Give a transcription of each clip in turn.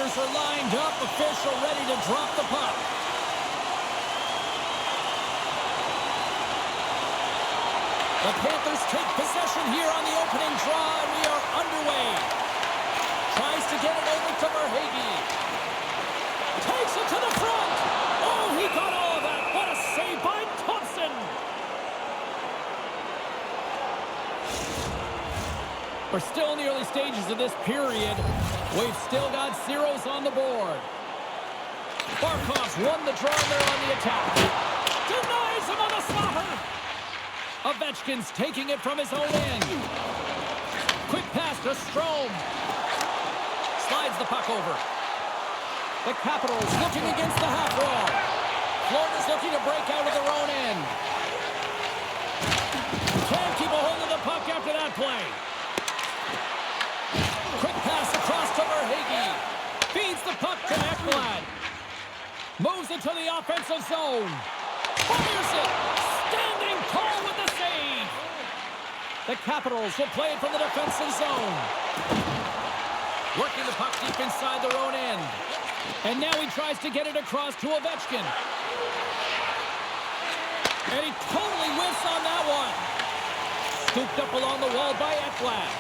Panthers are lined up, official ready to drop the puck. The Panthers take possession here on the opening draw, and we are underway. Tries to get it over to Verhaeghe. Takes it to the front. Oh, he got all of that. What a save by Thompson. We're still in the early stages of this period. We've still got zeros on the board. Barkov's won the draw there on the attack. Denies him on the slapper. Ovechkin's taking it from his own end. Quick pass to Strome. Slides the puck over. The Capitals looking against the half wall. Florida's looking to break out of their own end. Can't keep a hold of the puck after that play. Quick pass across to Verhaeghe. Feeds the puck to Ekblad. Moves it to the offensive zone. Fires it. Standing tall with the save. The Capitals will play it from the defensive zone. Working the puck deep inside their own end. And now he tries to get it across to Ovechkin. And he totally whiffs on that one. Scooped up along the wall by Ekblad.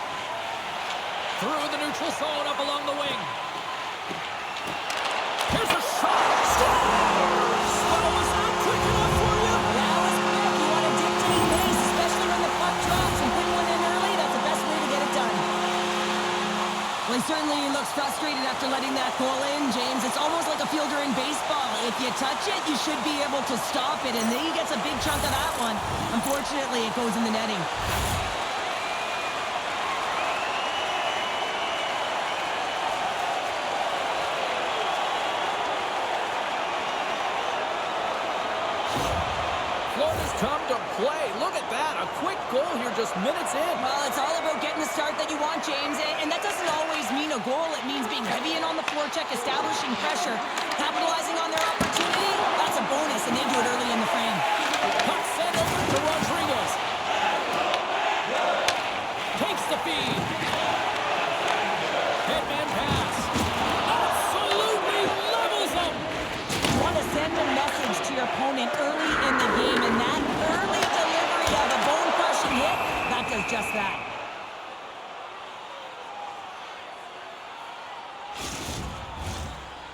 Through the neutral zone up along the wing. Here's a shot. Oh, was that quick enough for you? That was quick. You want to dictate pace, especially when the puck drops, and put one in early. That's the best way to get it done. Well, he certainly looks frustrated after letting that goal in, James. It's almost like a fielder in baseball. If you touch it, you should be able to stop it, and then he gets a big chunk of that one. Unfortunately, it goes in the netting. Come to play. Look at that. A quick goal here just minutes in. Well, it's all about getting the start that you want, James. And that doesn't always mean a goal. It means being heavy in on the forecheck, establishing pressure, capitalizing on their opportunity. That's a bonus, and they do it early in the frame. Puck sent over to Rodriguez. Takes the feed. Headman pass. Absolutely levels them. You want to send a message to your opponent early in the game, and that early delivery of a bone-crushing hit, that does just that.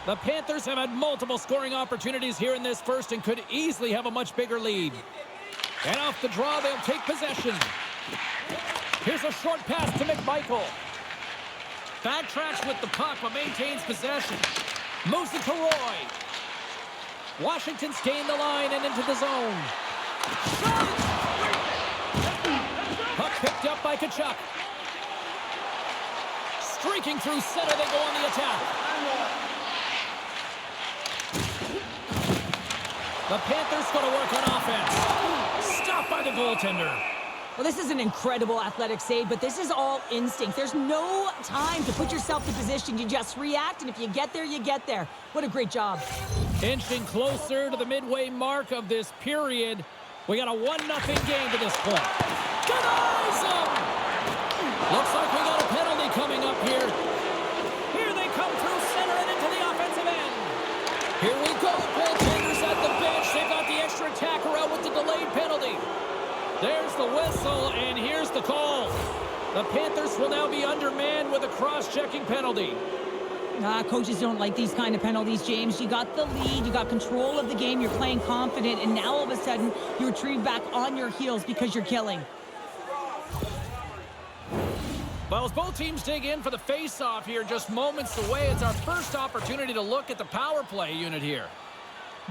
The Panthers have had multiple scoring opportunities here in this first and could easily have a much bigger lead. And off the draw, they'll take possession. Here's a short pass to McMichael. Backtracks with the puck, but maintains possession. Moves it to Roy. Washington's gained the line and into the zone. Shot! Puck picked up by Tkachuk. Streaking through center, they go on the attack. The Panthers going to work on offense. Stopped by the goaltender. Well, this is an incredible athletic save, but this is all instinct. There's no time to put yourself in position. You just react, and if you get there, you get there. What a great job. Inching closer to the midway mark of this period. We got a 1-0 game to this point. Denies him! Looks like we got a penalty coming up here. Here they come through center and into the offensive end. Here we go. Goaltenders at the bench. They've got the extra attacker out with the delayed penalty. There's the whistle, and here's the call. The Panthers will now be undermanned with a cross-checking penalty. Coaches don't like these kind of penalties, James. You got the lead, you got control of the game, you're playing confident, and now all of a sudden, you retrieve back on your heels because you're killing. Well, as both teams dig in for the face-off here, just moments away, it's our first opportunity to look at the power play unit here.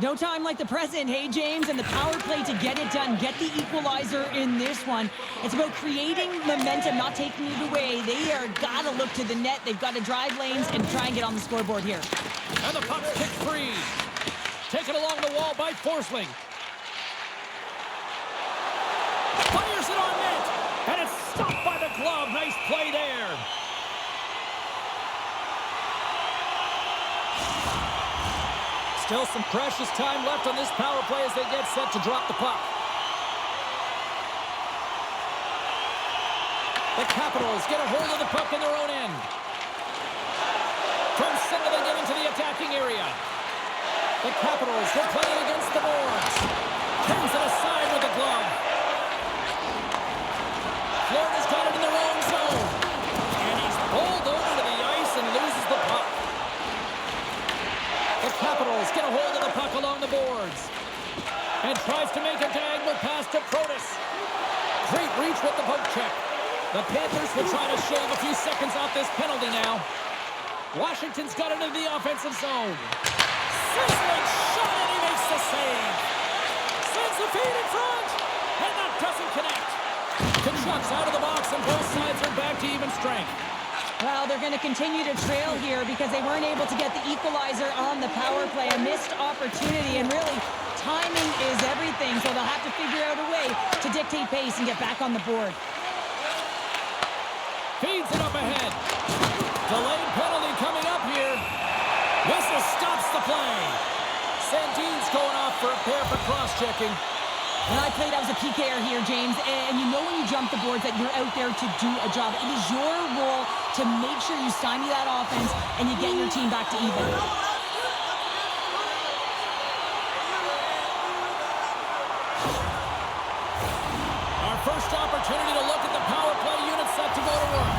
No time like the present, hey, James, and the power play to get it done, get the equalizer in this one. It's about creating momentum, not taking it away. They are got to look to the net. They've got to drive lanes and try and get on the scoreboard here. And the puck's kicked free. Taken along the wall by Forsling. Fires it on net, and it's stopped by the glove. Nice play there. Still some precious time left on this power play as they get set to drop the puck. The Capitals get a hold of the puck in their own end. From signaling it into the attacking area. The Capitals were playing against the boards. Turns it aside with the glove. Florida's got it in their own zone. And he's pulled over to the ice and loses the puck. The Capitals get a hold of the puck along the boards. And tries to make a diagonal pass to Protas. Great reach with the poke check. The Panthers will try to shave a few seconds off this penalty now. Washington's got it into the offensive zone. Sizzling shot, and he makes the save. Sends the feed in front, and that doesn't connect. Kachuk's out of the box, and both sides are back to even strength. Well, they're going to continue to trail here because they weren't able to get the equalizer on the power play. A missed opportunity, and really, timing is everything, so they'll have to figure out a way to dictate pace and get back on the board. Feeds it up ahead. Delayed penalty coming up here. Whistle stops the play. Sandin's going off for a pair for cross-checking. And I played as a PKer here, James, and you know when you jump the boards that you're out there to do a job. It is your role to make sure you stymie that offense and you get your team back to even. Our first opportunity to look at the power play unit set to go to work.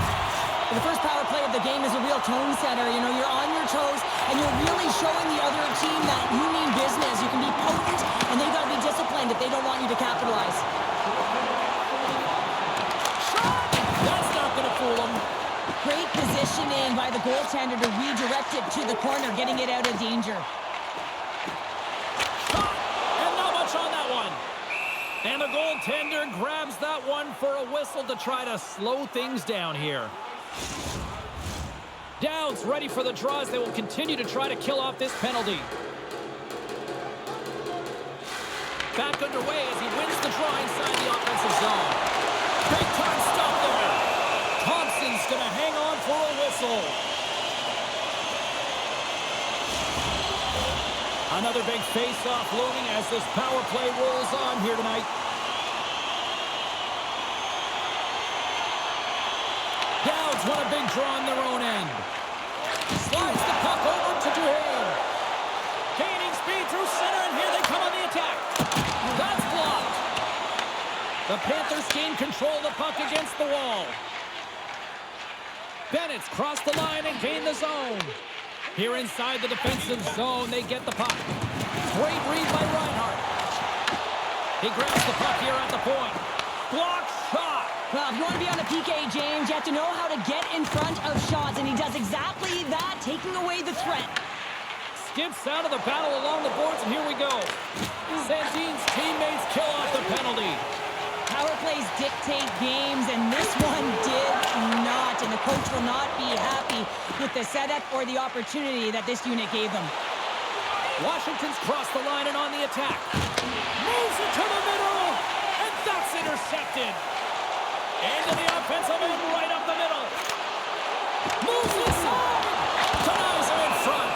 The first power play of the game is a real tone setter. You know, you're on your toes, and you're really showing the other team that you mean business. You can be potent, and they've got to be disciplined if they don't want you to capitalize. Shot! That's not going to fool them. Great positioning by the goaltender to redirect it to the corner, getting it out of danger. Shot! And not much on that one. And the goaltender grabs that one for a whistle to try to slow things down here. Downs ready for the draws. They will continue to try to kill off this penalty. Back underway as he wins the draw inside the offensive zone. Big time stop there. Thompson's going to hang on for a whistle. Another big face-off looming as this power play rolls on here tonight. Downs won a big draw on their own end. Slides the puck over to Duhane. Gaining speed through center, and here they come on the attack. That's blocked. The Panthers gain control of the puck against the wall. Bennett's crossed the line and gained the zone. Here inside the defensive zone, they get the puck. Great read by Reinhart. He grabs the puck here at the point. Blocked shot. Well, if you want to be on a PK, James, you have to know how to get in front of shots, and he does exactly that, taking away the threat. Skips out of the battle along the boards, and here we go. Sandin's teammates kill off the penalty. Power plays dictate games, and this one did not, and the coach will not be happy with the setup or the opportunity that this unit gave them. Washington's crossed the line and on the attack. Moves it to the middle, and that's intercepted. Into the offensive end, right up the middle. Moves inside. Denies him in front.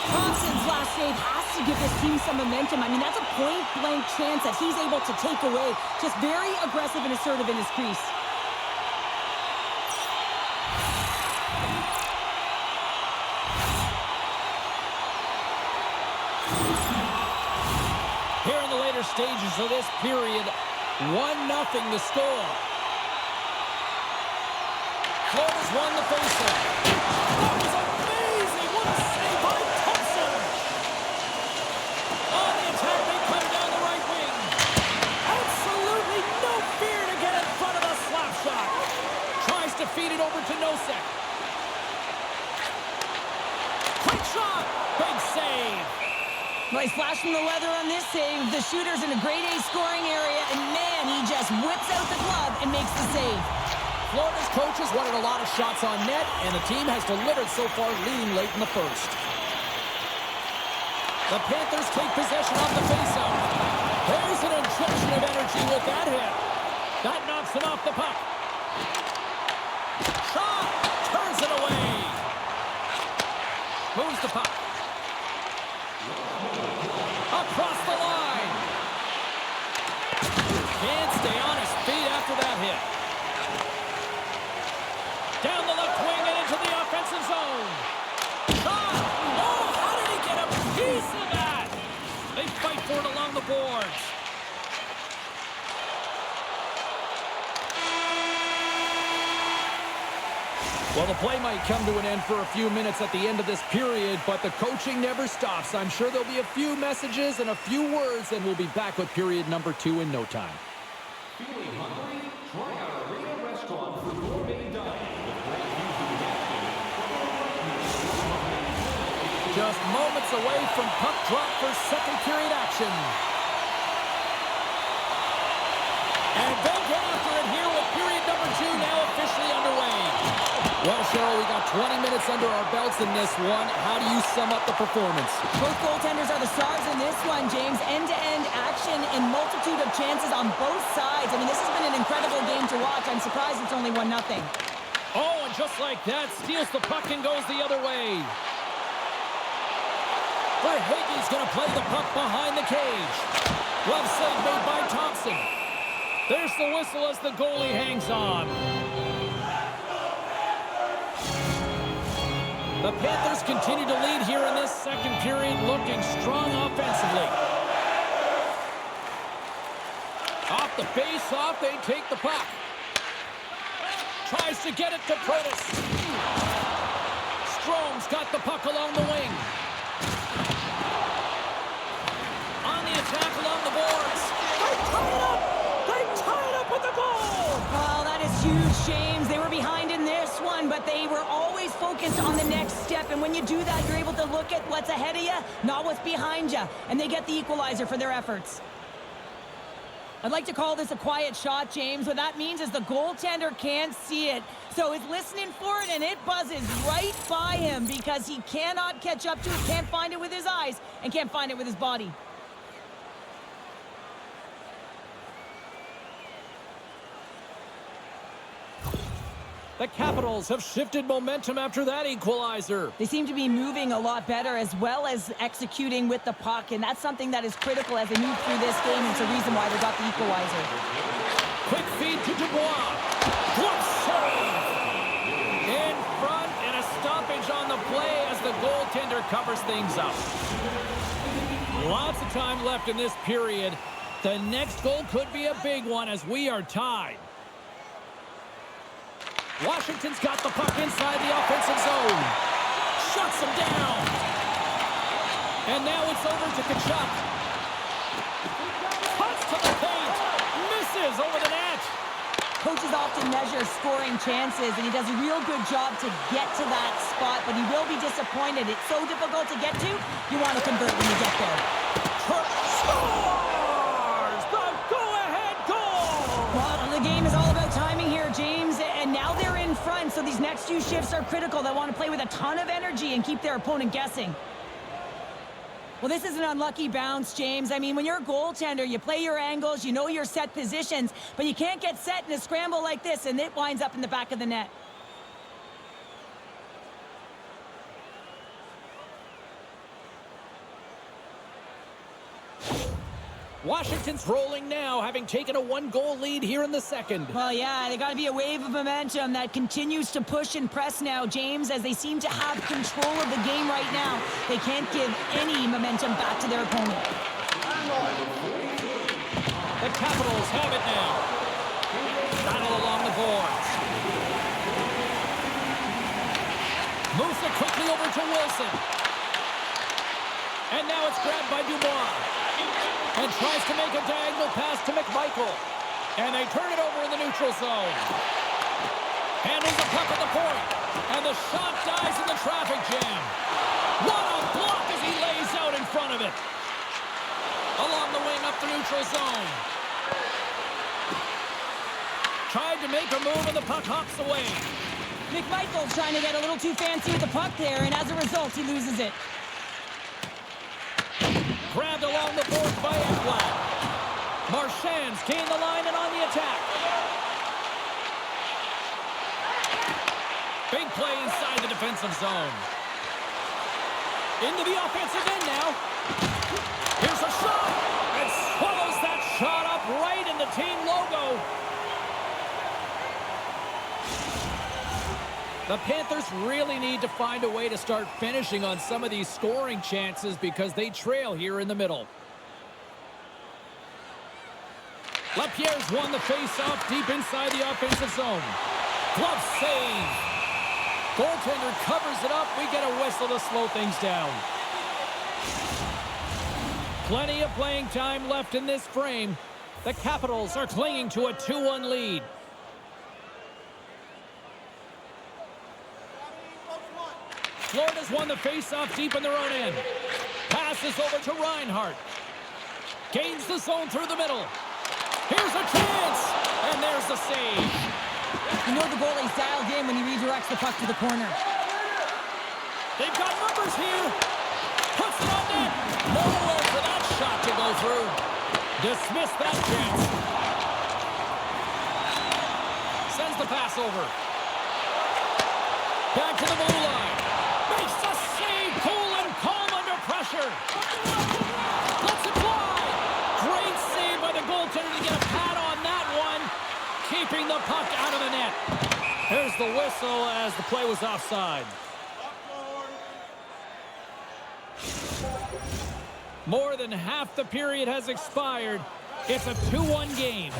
Thompson's last save has to give this team some momentum. I mean, that's a point-blank chance that he's able to take away. Just very aggressive and assertive in his crease. Here in the later stages of this period, 1-0 the score. Florida's won the faceoff. That was amazing! What a save by Thompson! On the attack, they come down the right wing. Absolutely no fear to get in front of a slap shot. Tries to feed it over to Nosek. Quick shot! Big save! Well, he's flashing the leather on this save. The shooter's in a grade A scoring area, and man, he just whips out the glove and makes the save. Florida's coaches wanted a lot of shots on net, and the team has delivered so far, leading late in the first. The Panthers take possession of the faceoff. There's an injection of energy with that hit. That knocks him off the puck. Shot! Turns it away. Moves the puck. Across the line. Can't stay on his feet after that hit. boards. Well, the play might come to an end for a few minutes at the end of this period, but the coaching never stops. I'm sure there'll be a few messages and a few words, and we'll be back with period number 2 in no time. Feeling hungry? Try our arena restaurant for gourmet dining with great views of the game. Just moments away from puck drop for second period action. And they'll get after it here with period number 2 now officially underway. Well, Cheryl, we got 20 minutes under our belts in this one. How do you sum up the performance? Both goaltenders are the stars in this one, James. End-to-end action and multitude of chances on both sides. I mean, this has been an incredible game to watch. I'm surprised it's only 1-0. Oh, and just like that, steals the puck and goes the other way. Verhaeghe's going to play the puck behind the cage. Glove save made by Thompson. There's the whistle as the goalie hangs on. The Panthers continue to lead here in this second period, looking strong offensively. Off the face-off, they take the puck. Tries to get it to Protas. Strome's got the puck along the wing. On the attack along the boards. They tie it up! They tie it up with the goal! Oh, that is huge, James. They were behind in this one, but they were always focused on the next step. And when you do that, you're able to look at what's ahead of you, not what's behind you. And they get the equalizer for their efforts. I'd like to call this a quiet shot, James. What that means is the goaltender can't see it. So he's listening for it, and it buzzes right by him because he cannot catch up to it, can't find it with his eyes, and can't find it with his body. The Capitals have shifted momentum after that equalizer. They seem to be moving a lot better as well as executing with the puck, and that's something that is critical as they move through this game. It's a reason why they got the equalizer. Quick feed to Dubois. Glove save! In front, and a stoppage on the play as the goaltender covers things up. Lots of time left in this period. The next goal could be a big one as we are tied. Washington's got the puck inside the offensive zone. Shuts him down. And now it's over to Tkachuk. Cuts to the paint. Misses over the net. Coaches often measure scoring chances, and he does a real good job to get to that spot, but he will be disappointed. It's so difficult to get to, you want to convert when you get there. Scores! The go-ahead goal! Well, the game is all about timing here, James, and now they're in front, so these next few shifts are critical. They want to play with a ton of energy and keep their opponent guessing. Well, this is an unlucky bounce, James. I mean, when you're a goaltender, you play your angles, you know your set positions, but you can't get set in a scramble like this, and it winds up in the back of the net. Washington's rolling now, having taken a 1-goal lead here in the second. Well, yeah, they got to be a wave of momentum that continues to push and press now, James, as they seem to have control of the game right now. They can't give any momentum back to their opponent. The Capitals have it now. Battle along the boards. Moves it quickly over to Wilson. And now it's grabbed by Dubois. And tries to make a diagonal pass to McMichael. And they turn it over in the neutral zone. Handles the puck at the point. And the shot dies in the traffic jam. What a block as he lays out in front of it. Along the wing up the neutral zone. Tried to make a move and the puck hops away. McMichael's trying to get a little too fancy with the puck there, and as a result, he loses it. Grabbed along the boards by Ekblad. Marchand's gained the line and on the attack. Big play inside the defensive zone. Into the offensive end now. Here's a shot. And swallows that shot up right in the team logo. The Panthers really need to find a way to start finishing on some of these scoring chances because they trail here in the middle. LaPierre's won the face-off deep inside the offensive zone. Glove save. Goaltender covers it up. We get a whistle to slow things down. Plenty of playing time left in this frame. The Capitals are clinging to a 2-1 lead. Florida's won the face-off deep in their own end. Passes over to Reinhart. Gains the zone through the middle. Here's a chance, and there's the save. You know the goalie's dialed in when he redirects the puck to the corner. They've got numbers here. Puts it on net. Nowhere for that shot to go through. Dismiss that chance. Sends the pass over. Back to the blue line. Makes the save. Cool and calm under pressure. Lets it fly. Great save by the goaltender to get a pad on that one. Keeping the puck out of the net. Here's the whistle as the play was offside. More than half the period has expired. It's a 2-1 game.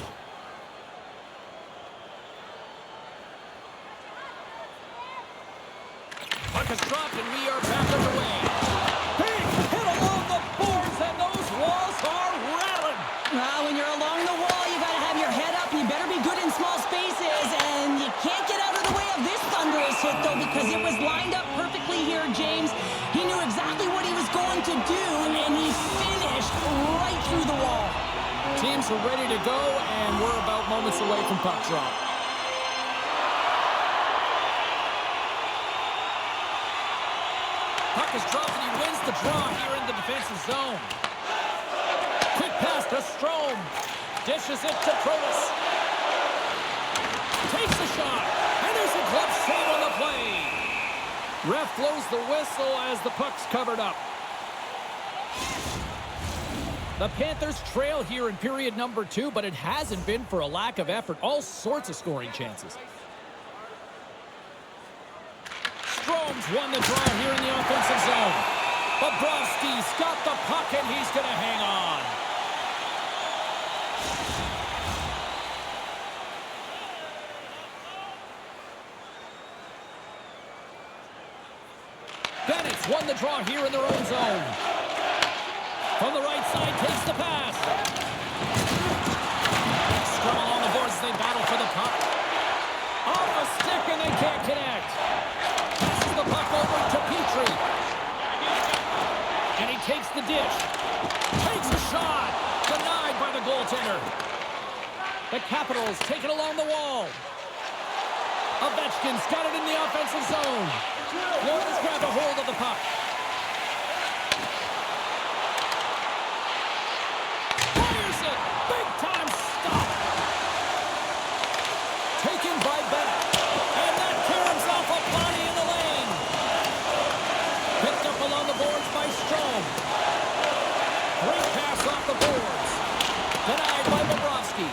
Puck is dropped and we are back underway. Big hit along the boards and those walls are rattling. When you're along the wall, you got to have your head up. You better be good in small spaces, and you can't get out of the way of this thunderous hit, though, because it was lined up perfectly here, James. He knew exactly what he was going to do, and he finished right through the wall. Teams are ready to go, and we're about moments away from puck drop. Puck is dropped, and he wins the draw here in the defensive zone. Quick pass to Strome. Dishes it to Protas. Takes a shot, and there's a glove save on the play. Ref blows the whistle as the puck's covered up. The Panthers trail here in period number 2, but it hasn't been for a lack of effort. All sorts of scoring chances. Strome's won the draw here in the offensive zone. Bobrovsky's got the puck, and he's going to hang on. Bennett's won the draw here in their own zone. From the right side, takes the pass. Strong on the boards as they battle for the puck. Off a stick, and they can't connect. Passes the puck over to Petrie. And he takes the dish. Takes a shot. Denied by the goaltender. The Capitals take it along the wall. Ovechkin's got it in the offensive zone. Florida's grabbed a hold of the puck. Fires it. Big time stop. Taken by Bennett. And that caroms off a body in the lane. Picked up along the boards by Strome. Great pass off the boards. Denied by Bobrovsky.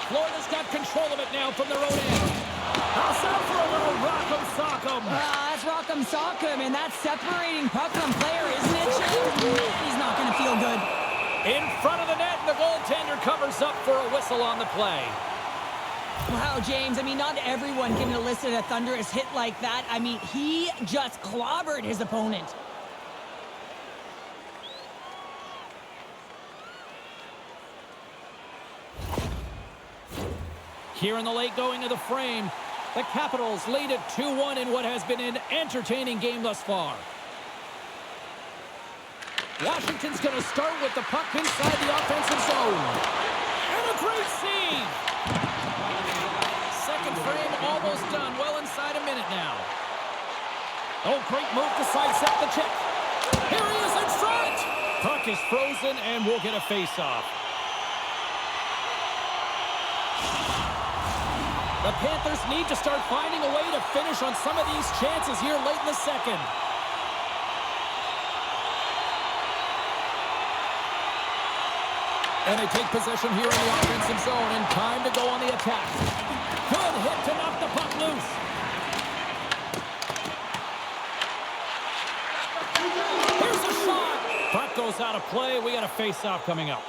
Florida's got control of it now from their own end. How's that for a little rock'em sock'em? That's rock'em sock'em, and that's separating puck from player, isn't it, Shane? He's not going to feel good. In front of the net, and the goaltender covers up for a whistle on the play. Wow, James, I mean, not everyone can elicit a thunderous hit like that. I mean, he just clobbered his opponent. Here in the late going of the frame, the Capitals lead at 2-1 in what has been an entertaining game thus far. Washington's going to start with the puck inside the offensive zone. And a great save! Second frame almost done, well inside a minute now. Oh, great move to sidestep the check. Here he is in front! Puck is frozen, and we'll get a face-off. The Panthers need to start finding a way to finish on some of these chances here late in the second. And they take possession here in the offensive zone, and time to go on the attack. Good hit to knock the puck loose. Here's a shot. Puck goes out of play. We got a face-off coming up.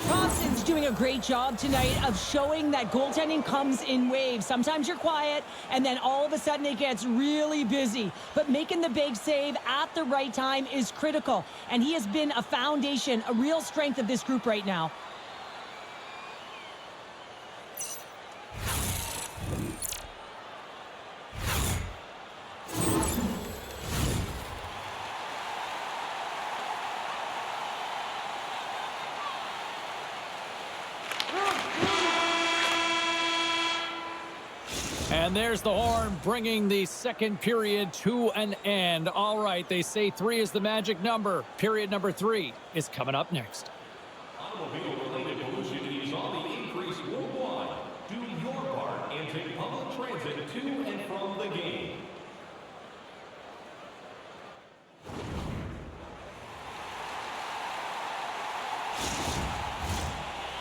Thompson's doing a great job tonight of showing that goaltending comes in waves. Sometimes you're quiet, and then all of a sudden it gets really busy. But making the big save at the right time is critical, and he has been a foundation, a real strength of this group right now. And there's the horn, bringing the second period to an end. All right, they say 3 is the magic number. Period number 3 is coming up next. Automobile-related pollution is on the increase worldwide. Do your part and take public transit to and from the game.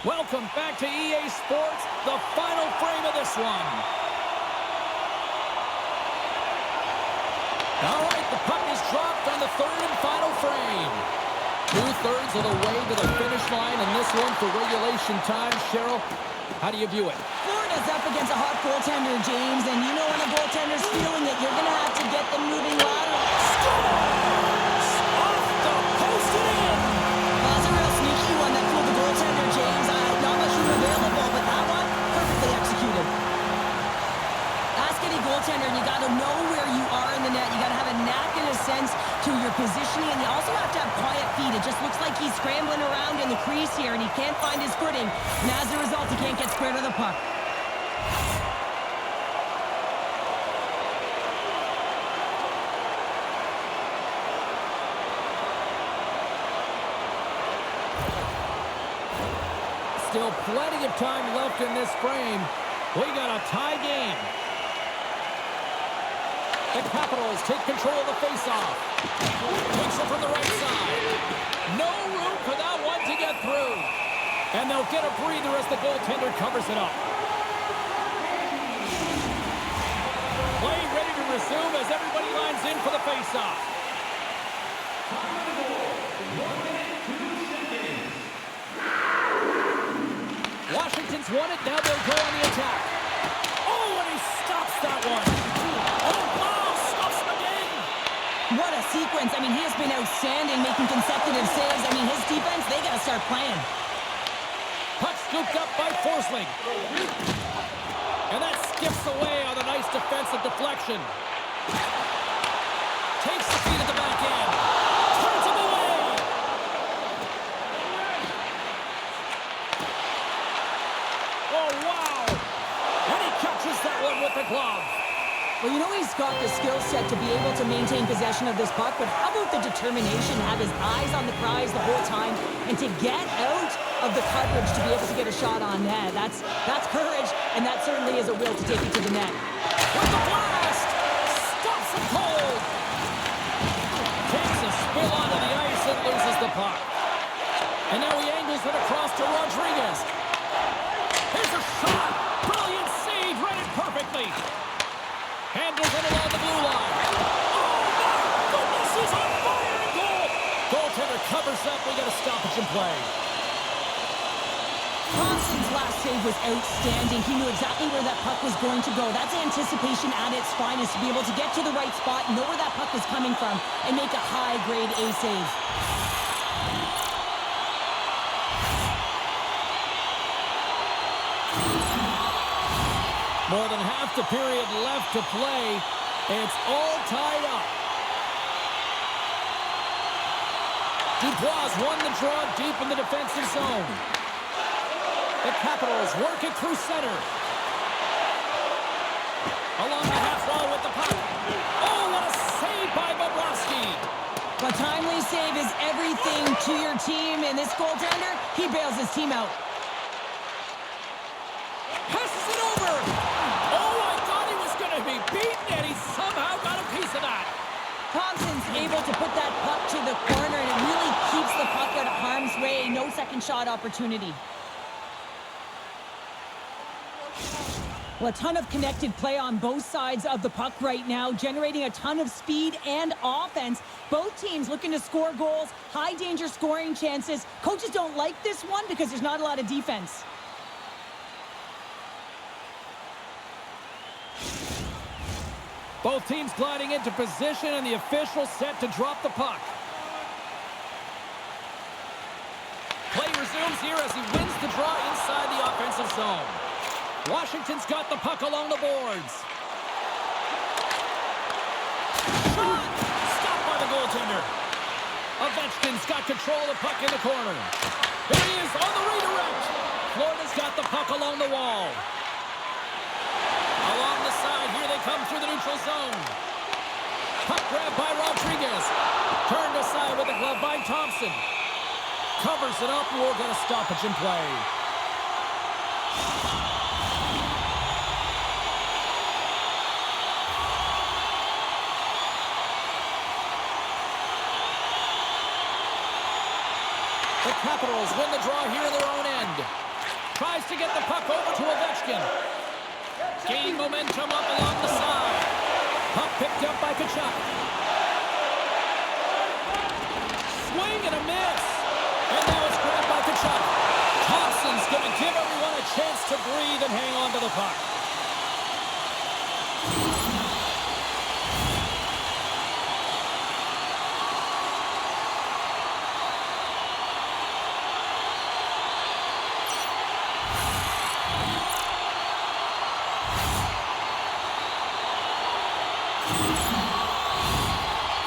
Welcome back to EA Sports, the final frame of this one. All right, the puck is dropped on the third and final frame. 2/3 of the way to the finish line in this one for regulation time. Cheryl, how do you view it? Florida's up against a hot goaltender, James, and you know when a goaltender's feeling it, you're going to have to get them moving laterally. Scores! Off the post and in! That's a real sneaky one that fooled the goaltender, James. Not much room available, but that one, perfectly executed. Ask any goaltender, and you got to know where you are in the net. You got to have a knack and a sense to your positioning, and you also have to have quiet feet. It just looks like he's scrambling around in the crease here, and he can't find his footing, and as a result, he can't get square to the puck. Still plenty of time left in this frame. We got a tie game. The Capitals take control of the faceoff. Takes it from the right side. No room for that one to get through. And they'll get a breather as the goaltender covers it up. Play ready to resume as everybody lines in for the faceoff. Washington's won it. Now they'll go on the attack. Oh, and he stops that one. Oh, wow, stops him again. What a sequence. I mean, he has been outstanding, making consecutive saves. I mean, his defense, they got to start playing. Puck scooped up by Forsling. And that skips away on a nice defensive deflection. Takes the feet at the back end. Turns him away. Oh, wow. And he catches that one with the glove. Well, you know he's got the skill set to be able to maintain possession of this puck, but how about the determination, have his eyes on the prize the whole time, and to get out of the coverage to be able to get a shot on net. That's courage, and that certainly is a will to take it to the net. With the blast! Stops him cold! Takes a spill onto the ice and loses the puck. And now he angles it across to Rodriguez. Here's a shot! Brilliant save, read it perfectly. Handles it along the blue line. Oh, my goodness, he's on fire in goal! Goaltender covers up, we got a stoppage in play. Thompson's last save was outstanding. He knew exactly where that puck was going to go. That's anticipation at its finest, to be able to get to the right spot, know where that puck was coming from, and make a high-grade A save. More than half the period left to play. It's all tied up. Dubois won the draw deep in the defensive zone. The Capitals work it through center. Along the half wall with the puck. Oh, what a save by Bobrovsky. A timely save is everything to your team, and this goaltender, he bails his team out. Passes it over. Oh, I thought he was going to be beaten, and he somehow got a piece of that. Thompson's able to put that puck to the corner, and it really keeps the puck out of harm's way. No second shot opportunity. Well, a ton of connected play on both sides of the puck right now, generating a ton of speed and offense. Both teams looking to score goals, high-danger scoring chances. Coaches don't like this one because there's not a lot of defense. Both teams gliding into position, and the official set to drop the puck. Play resumes here as he wins the draw inside the offensive zone. Washington's got the puck along the boards. Shot! Stopped by the goaltender. Ovechkin's got control of the puck in the corner. There he is on the redirect. Florida's got the puck along the wall. Along the side, here they come through the neutral zone. Puck grab by Rodriguez. Turned aside with the glove by Thompson. Covers it up, and we'll get a stoppage in play. The Capitals win the draw here in their own end. Tries to get the puck over to Ovechkin. Gain momentum up along the side. Puck picked up by Tkachuk. Swing and a miss. And now it's grabbed by Tkachuk. Thompson's going to give everyone a chance to breathe and hang on to the puck.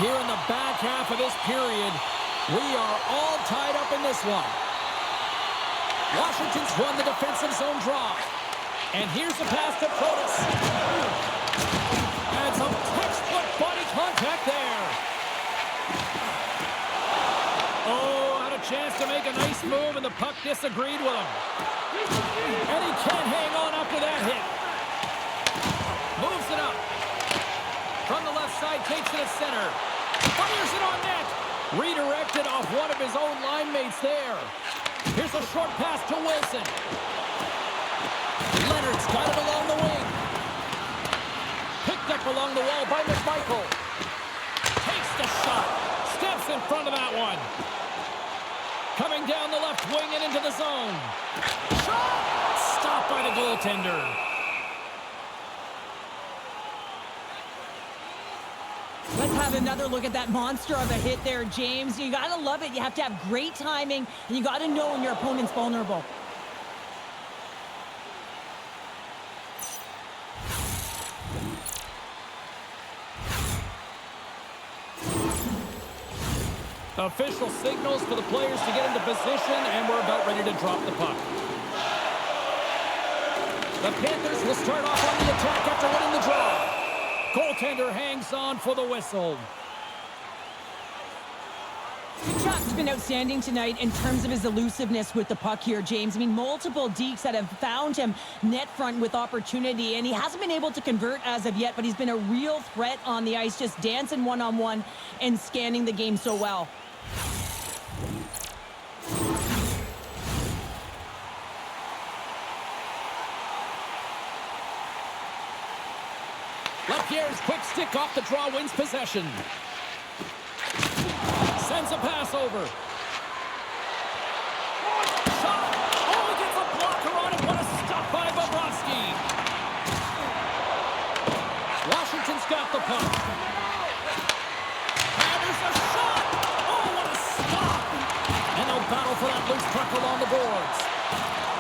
Here in the back half of this period, we are all tied up in this one. Washington's won the defensive zone draw. And here's the pass to Protas. And some textbook body contact there. Oh, had a chance to make a nice move, and the puck disagreed with him. And he can't hang on after that hit. Moves it up. From the left side, takes it to center. Fires it on net. Redirected off one of his own line mates there. Here's a short pass to Wilson. Leonard's got it along the wing. Picked up along the wall by McMichael. Takes the shot. Steps in front of that one. Coming down the left wing and into the zone. Shot! Stopped by the goaltender. Let's have another look at that monster of a hit there, James. You got to love it. You have to have great timing, and you got to know when your opponent's vulnerable. Official signals for the players to get into position, and we're about ready to drop the puck. The Panthers will start off on the attack after winning the draw. Goaltender hangs on for the whistle. Tkachuk's been outstanding tonight in terms of his elusiveness with the puck here, James. I mean, multiple dekes that have found him net front with opportunity, and he hasn't been able to convert as of yet, but he's been a real threat on the ice, just dancing one-on-one and scanning the game so well. LaPierre's quick stick off the draw wins possession. Sends a pass over. Shot. Oh, he gets a blocker on it. What a stop by Bobrovsky. Washington's got the puck. And there's a shot. Oh, what a stop. And they'll battle for that loose puck along the boards.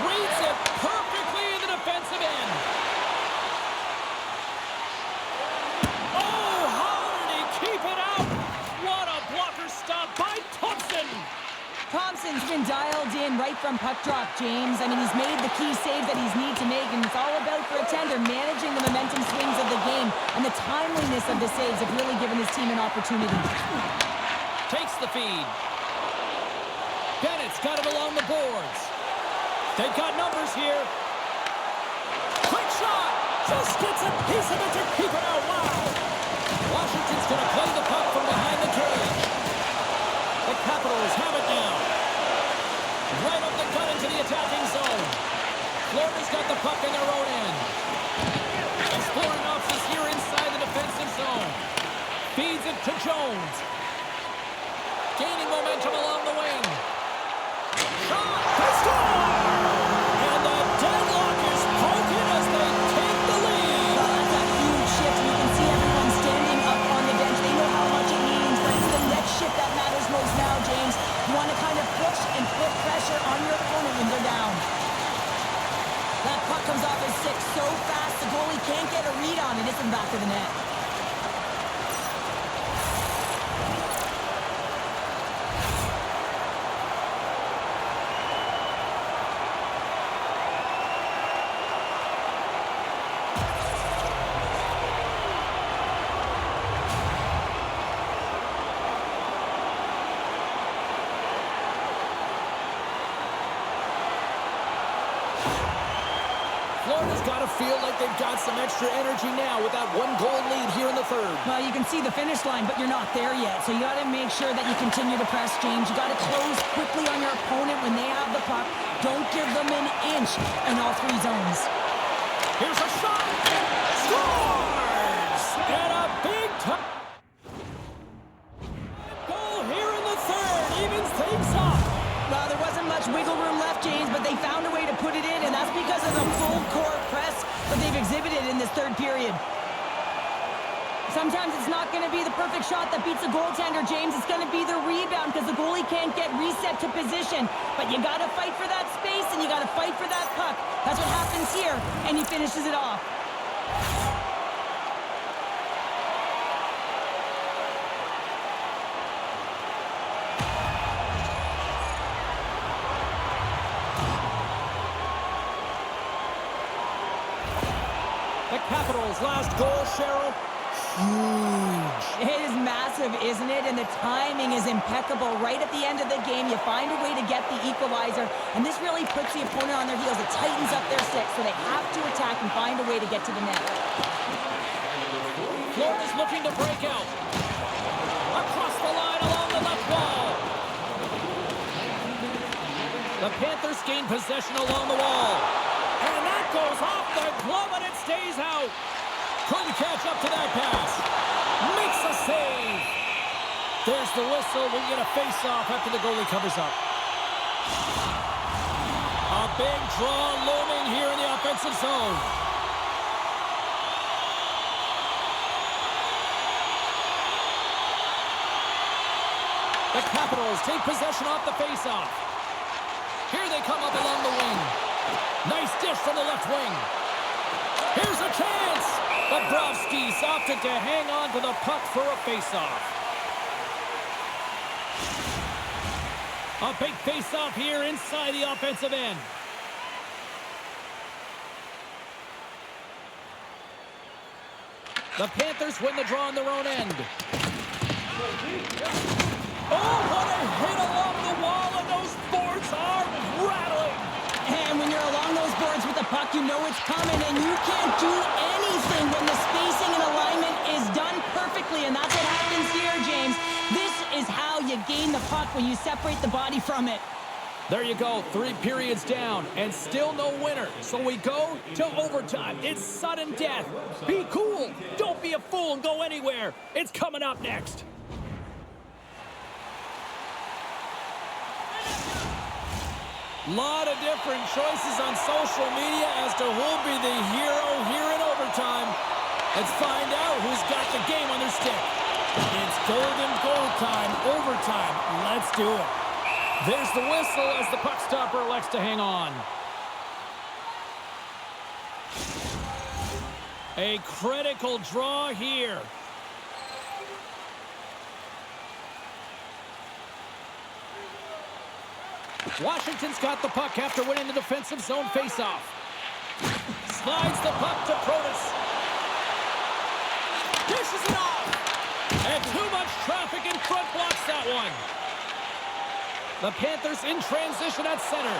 Reads it perfectly in the defensive end. Thompson's been dialed in right from puck drop, James. I mean, he's made the key saves that he's need to make, and it's all about, for a tender, managing the momentum swings of the game, and the timeliness of the saves have really given his team an opportunity. Takes the feed. Bennett's got it along the boards. They've got numbers here. Quick shot! Just gets a piece of it to keep it out. Wow! Washington's going to play the puck from behind the cage. The Capitals have it now. Right up the gut into the attacking zone. Florida's got the puck in their own end. zone. Feeds it to Jones. Gaining momentum along the wing. Shot to score! And the deadlock is broken as they take the lead. Oh, that's a huge shift. You can see everyone standing up on the bench. They know how much it means, but it's the next shift that matters most now, James. You want to kind of push and put pressure on your opponent when they're down. That puck comes off his stick so fast, the goalie can't get a read on it. It's in the back of the net. Florida's got to feel like they've got some extra energy now with that one-goal lead here in the third. Well, you can see the finish line, but you're not there yet. So you got to make sure that you continue to press, James. You got to close quickly on your opponent when they have the puck. Don't give them an inch in all three zones. Here's a shot. Scores! And a big time goal here in the third. Evens things up. Well, there wasn't much wiggle room left, James, but they found a way to put it in, and that's because of the full court press that they've exhibited in this third period. Sometimes it's not going to be the perfect shot that beats a goaltender, James. It's going to be the rebound because the goalie can't get reset to position. But you got to fight for that space, and you got to fight for that puck. That's what happens here, and he finishes it off. The Capitals' last goal, Cheryl, huge. It is massive, isn't it? And the timing is impeccable. Right at the end of the game, you find a way to get the equalizer, and this really puts the opponent on their heels. It tightens up their sticks, so they have to attack and find a way to get to the net. Florida's looking to break out. Across the line along the left wall. The Panthers gain possession along the wall. And that goes off the glove and it stays out. Couldn't catch up to that pass. Makes a save. There's the whistle. We get a face-off after the goalie covers up. A big draw looming here in the offensive zone. The Capitals take possession off the face-off. Here they come up along the wing. Nice dish from the left wing. Here's a chance. Bobrovsky opted to hang on to the puck for a face-off. A big face-off here inside the offensive end. The Panthers win the draw on their own end. Oh, what a hit along the wall, and those boards are rattling. And when you're along those boards with the puck, you know it's coming, and you can't do anything when the spacing and alignment is done perfectly, and that's what happens here, James. This is how you gain the puck, when you separate the body from it. There you go, 3 periods down, and still no winner. So we go to overtime. It's sudden death. Be cool. Don't be a fool and go anywhere. It's coming up next. Lot of different choices on social media as to who'll be the hero here in overtime. Let's find out who's got the game on their stick. It's golden goal time, overtime. Let's do it. There's the whistle as the puck stopper elects to hang on. A critical draw here. Washington's got the puck after winning the defensive zone faceoff. Slides the puck to Protas. Dishes it off. And too much traffic in front blocks that one. The Panthers in transition at center.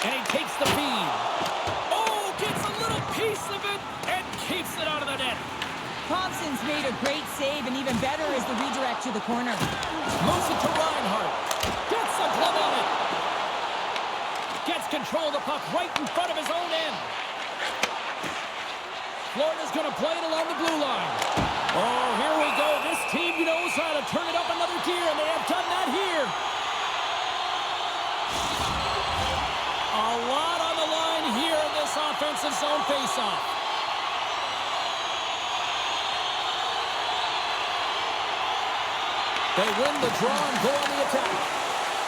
And he takes the feed. Oh, gets a little piece of it and keeps it out of the net. Thompson's made a great save, and even better is the redirect to the corner. Moves it to Reinhart. Gets a glove on it. Gets control of the puck right in front of his own end. Florida's Florida's going to play it along the blue line. Oh, here we go. This team knows how to turn it up another gear, and they have done that here. A lot on the line here in this offensive zone faceoff. They win the draw and go on the attack.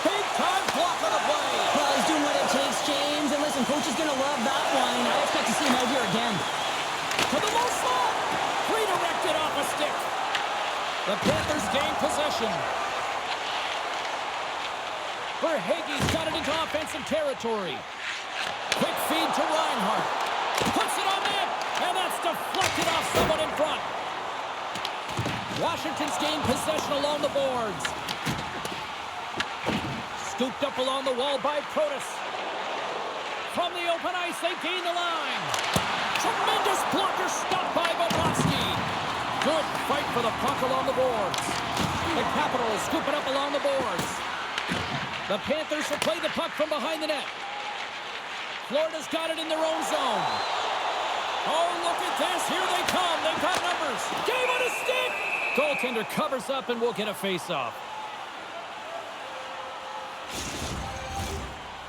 Big time block on the play. Well, he's doing what it takes, James. And listen, coach is going to love that one. I expect to see him out here again. To the low slot. Redirected off a stick. The Panthers gain possession. Verhaeghe's got it into offensive territory. Quick feed to Reinhart. Puts it on net. And that's deflected off someone in front. Washington's gained possession along the boards. Scooped up along the wall by Protas. From the open ice, they gain the line. Tremendous blocker stopped by Bobrovsky. Good fight for the puck along the boards. The Capitals scoop it up along the boards. The Panthers will play the puck from behind the net. Florida's got it in their own zone. Oh, look at this. Here they come. They've got numbers. Game on a stick. Goaltender covers up and we'll get a face-off.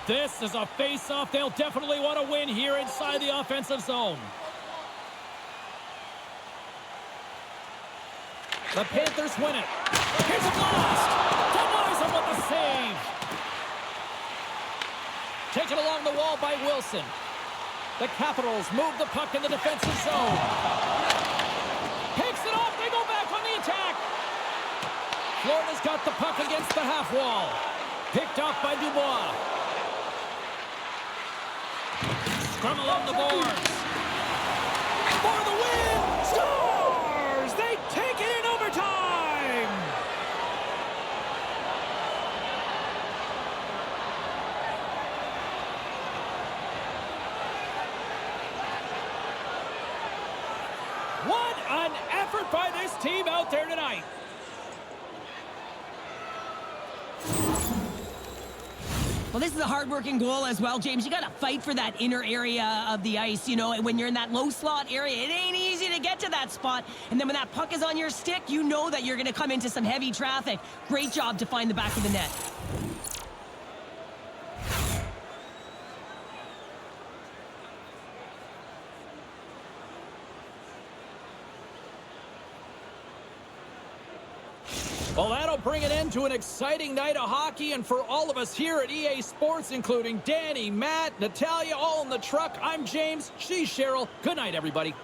This is a face-off they'll definitely want to win here inside the offensive zone. The Panthers win it. Here's a blast. Denies him with the save. Taken along the wall by Wilson. The Capitals move the puck in the defensive zone. Picks it off. They go back on the attack. Florida's got the puck against the half wall. Picked off by Dubois. Scrum along the boards. For the win! Stars! They take it in overtime! What an effort by this team out there tonight! Well, this is a hard-working goal as well, James. You got to fight for that inner area of the ice, you know, and when you're in that low slot area, it ain't easy to get to that spot. And then when that puck is on your stick, you know that you're going to come into some heavy traffic. Great job to find the back of the net. Well, that'll bring an end to an exciting night of hockey, and for all of us here at EA Sports, including Danny, Matt, Natalia, all in the truck, I'm James, she's Cheryl. Good night, everybody.